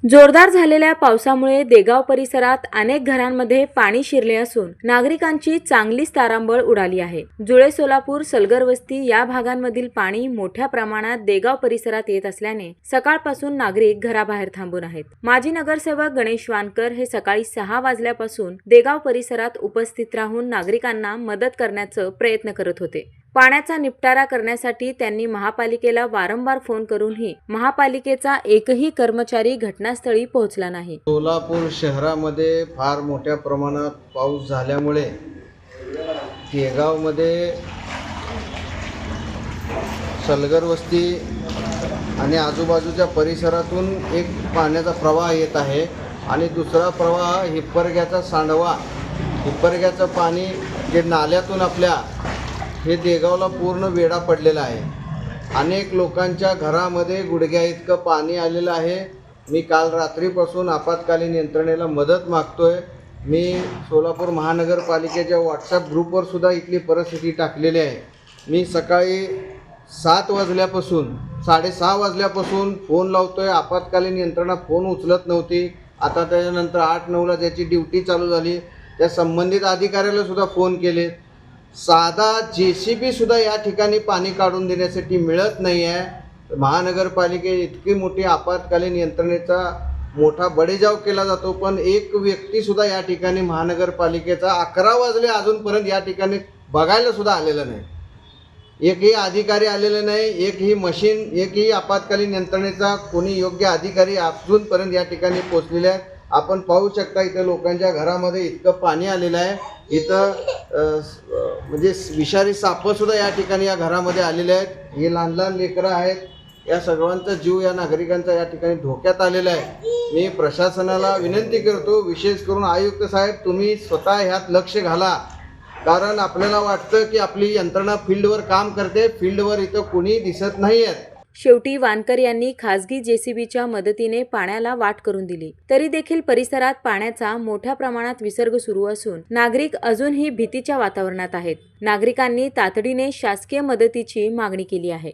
जोरदार झालेल्या पावसामुळे देगाव परिसरात अनेक घरांमध्ये पाणी शिरले असून नागरिकांची चांगलीच तारांबळ उडाली आहे। जुळे, सोलापूर, सलगर वस्ती या भागांमधील पाणी मोठ्या प्रमाणात देगाव परिसरात येत असल्याने सकाळपासून नागरिक घराबाहेर थांबून आहेत। माजी नगरसेवक गणेश वानकर हे सकाळी 6 वाजल्यापासून देगाव परिसरात उपस्थित राहून नागरिकांना मदत करण्याचा प्रयत्न करत होते। पाण्याचा निपटारा करण्यासाठी त्यांनी महापालिकेला वारंवार फोन करूनही महापालिकेचा एकही कर्मचारी घटनास्थळी पोहोचला नाही। सोलापूर शहरामध्ये फार मोठ्या प्रमाणात पाऊस झाल्यामुळे देगावमध्ये सलगर वस्ती आणि आजूबाजूच्या परिसरातून एक पाण्याचा प्रवाह येत आहे आणि दुसरा प्रवाह हिप्परग्याचा सांडवा, हिप्परग्याचं पाणी जे नाल्यातून आपल्या हे देगावला पूर्ण वेढा पडलेला आहे। अनेक लोकांच्या घरामध्ये गुडघ्या इतकं पाणी आलेलं आहे। मी काल रात्रीपासून आपत्कालीन यंत्रणेला मदत मागतोय। मी सोलापूर महानगरपालिकेच्या व्हॉट्सॲप ग्रुपवर सुद्धा इथली परिस्थिती टाकलेली आहे। मी सकाळी 7 वाजल्यापासून 6:30 वाजल्यापासून फोन लावतोय, आपत्कालीन यंत्रणा फोन उचलत नव्हती। आता त्याच्यानंतर 8-9ला ज्याची ड्युटी चालू झाली त्या संबंधित अधिकाऱ्याला सुद्धा फोन केले। साधा JCB सुद्धा या ठिकाणी पाणी काढून देण्यासाठी मिळत नाही आहे। महानगरपालिके इतकी मोठी आपत्कालीन यंत्रणेचा मोठा बडेजाव केला जातो, पण एक व्यक्ती सुद्धा या ठिकाणी महानगरपालिकेचा 11 वाजले अजूनपर्यंत या ठिकाणी बघायला सुद्धा आलेलं नाही। एकही अधिकारी आलेले नाही, एकही मशीन, एकही आपत्कालीन यंत्रणेचा कोणी योग्य अधिकारी अजूनपर्यंत या ठिकाणी पोहोचलेले आहेत। आपण पाहू शकता इथं लोकांच्या घरामध्ये इतकं पाणी आलेलं आहे। इथं म्हणजे विषारी सापं सुद्धा या ठिकाणी या घरामध्ये आलेले आहेत। हे लहान लहान लेकरं आहेत, या सर्वांचा जीव या नागरिकांचा या ठिकाणी धोक्यात आलेला आहे। मी प्रशासनाला विनंती करतो, विशेष करून आयुक्त साहेब, तुम्ही स्वतः ह्यात लक्ष घाला, कारण आपल्याला वाटतं की आपली यंत्रणा फील्डवर काम करते, फील्डवर इथं कोणी दिसत नाही आहेत। शेवटी वानकर यांनी खासगी JCBच्या मदतीने पाण्याला वाट करून दिली, तरी देखील परिसरात पाण्याचा मोठ्या प्रमाणात विसर्ग सुरू असून नागरिक अजूनही भीतीच्या वातावरणात आहेत। नागरिकांनी तातडीने शासकीय मदतीची मागणी केली आहे।